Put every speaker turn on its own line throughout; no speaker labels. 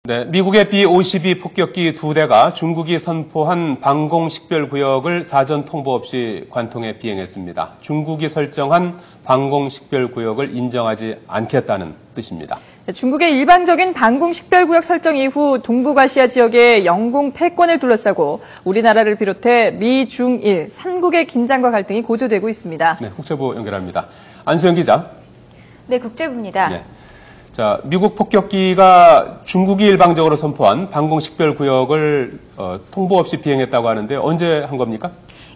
네, 미국의 B-52 폭격기 2대가 중국이 선포한 방공식별구역을 사전 통보 없이 관통해 비행했습니다. 중국이 설정한 방공식별구역을 인정하지 않겠다는 뜻입니다.
중국의 일방적인 방공식별구역 설정 이후 동북아시아 지역의 영공 패권을 둘러싸고 우리나라를 비롯해 미, 중, 일, 3국의 긴장과 갈등이 고조되고 있습니다.
네, 국제부 연결합니다. 안수영 기자.
네, 국제부입니다.
네. 자, 미국 폭격기가 중국이 일방적으로 선포한 방공식별구역을 통보 없이 비행했다고 하는데 언제 한 겁니까?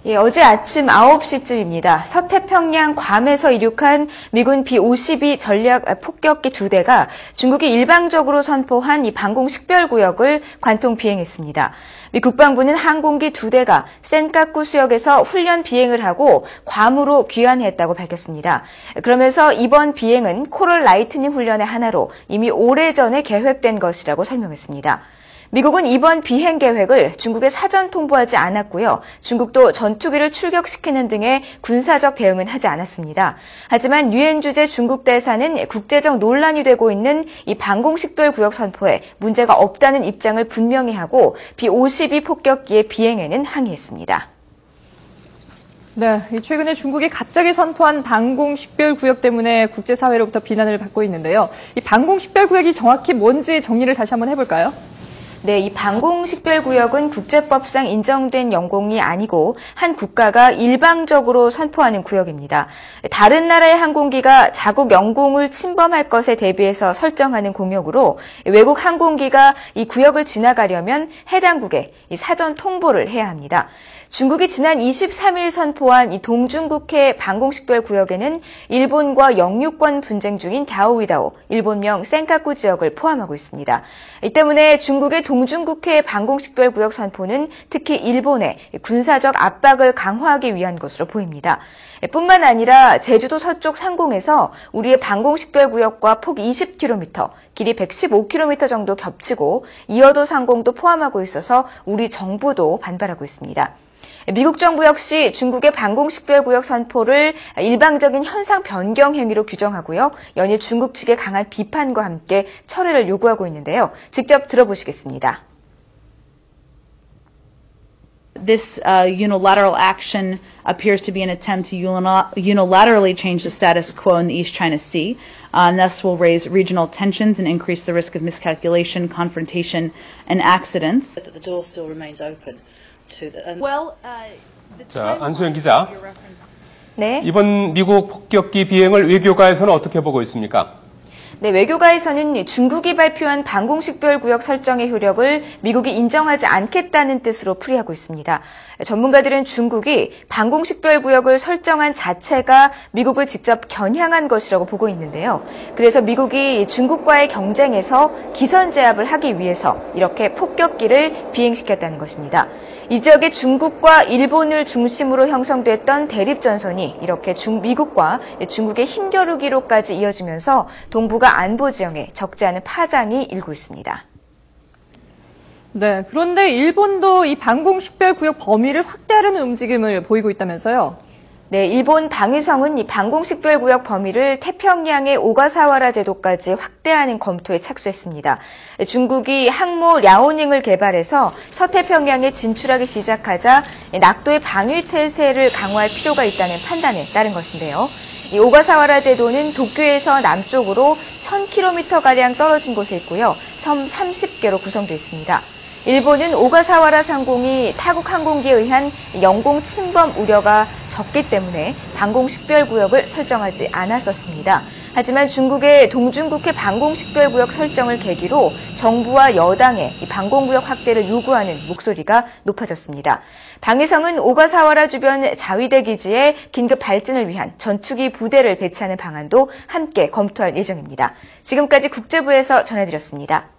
예, 어제 아침 9시쯤입니다. 서태평양 괌에서 이륙한 미군 B-52 전략 폭격기 2대가 중국이 일방적으로 선포한 이 방공식별구역을 관통 비행했습니다. 미 국방부는 항공기 2대가 센카쿠 수역에서 훈련 비행을 하고 괌으로 귀환했다고 밝혔습니다. 그러면서 이번 비행은 코럴 라이트닝 훈련의 하나로 이미 오래전에 계획된 것이라고 설명했습니다. 미국은 이번 비행 계획을 중국에 사전 통보하지 않았고요. 중국도 전투기를 출격시키는 등의 군사적 대응은 하지 않았습니다. 하지만 유엔 주재 중국 대사는 국제적 논란이 되고 있는 이 방공식별구역 선포에 문제가 없다는 입장을 분명히 하고 B-52 폭격기의 비행에는 항의했습니다.
네, 최근에 중국이 갑자기 선포한 방공식별구역 때문에 국제사회로부터 비난을 받고 있는데요. 이 방공식별구역이 정확히 뭔지 정리를 다시 한번 해볼까요?
네, 이 방공식별구역은 국제법상 인정된 영공이 아니고 한 국가가 일방적으로 선포하는 구역입니다. 다른 나라의 항공기가 자국 영공을 침범할 것에 대비해서 설정하는 공역으로 외국 항공기가 이 구역을 지나가려면 해당국에 이 사전 통보를 해야 합니다. 중국이 지난 23일 선포한 이 동중국해 방공식별구역에는 일본과 영유권 분쟁 중인 다오이다오, 일본명 센카쿠 지역을 포함하고 있습니다. 이 때문에 중국의 동중국해 방공식별구역 선포는 특히 일본의 군사적 압박을 강화하기 위한 것으로 보입니다. 뿐만 아니라 제주도 서쪽 상공에서 우리의 방공식별구역과 폭 20km, 길이 115km 정도 겹치고 이어도 상공도 포함하고 있어서 우리 정부도 반발하고 있습니다. 미국 정부 역시 중국의 방공식별구역 선포를 일방적인 현상 변경 행위로 규정하고요. 연일 중국 측의 강한 비판과 함께 철회를 요구하고 있는데요. 직접 들어보시겠습니다.
This unilateral action appears to be an attempt to unilaterally change the status quo in the East China Sea, and thus will raise regional tensions and increase the risk of miscalculation, confrontation, and accidents.
The door still remains open.
자, 안수영 기자.
네.
이번 미국 폭격기 비행을 외교가에서는 어떻게 보고 있습니까?
네, 외교가에서는 중국이 발표한 방공식별구역 설정의 효력을 미국이 인정하지 않겠다는 뜻으로 풀이하고 있습니다. 전문가들은 중국이 방공식별구역을 설정한 자체가 미국을 직접 겨냥한 것이라고 보고 있는데요. 그래서 미국이 중국과의 경쟁에서 기선제압을 하기 위해서 이렇게 폭격기를 비행시켰다는 것입니다. 이 지역에 중국과 일본을 중심으로 형성됐던 대립전선이 이렇게 미국과 중국의 힘겨루기로까지 이어지면서 동북아 안보 지형에 적지 않은 파장이 일고 있습니다.
네, 그런데 일본도 이 방공식별구역 범위를 확대하려는 움직임을 보이고 있다면서요?
네, 일본 방위성은 이 방공식별구역 범위를 태평양의 오가사와라 제도까지 확대하는 검토에 착수했습니다. 중국이 항모 랴오닝을 개발해서 서태평양에 진출하기 시작하자 낙도의 방위 태세를 강화할 필요가 있다는 판단에 따른 것인데요. 이 오가사와라 제도는 도쿄에서 남쪽으로 1000km가량 떨어진 곳에 있고요. 섬 30개로 구성되어 있습니다. 일본은 오가사와라 상공이 타국 항공기에 의한 영공 침범 우려가 적기 때문에 방공식별구역을 설정하지 않았었습니다. 하지만 중국의 동중국해 방공식별구역 설정을 계기로 정부와 여당의 이 방공구역 확대를 요구하는 목소리가 높아졌습니다. 방위성은 오가사와라 주변 자위대 기지에 긴급 발진을 위한 전투기 부대를 배치하는 방안도 함께 검토할 예정입니다. 지금까지 국제부에서 전해드렸습니다.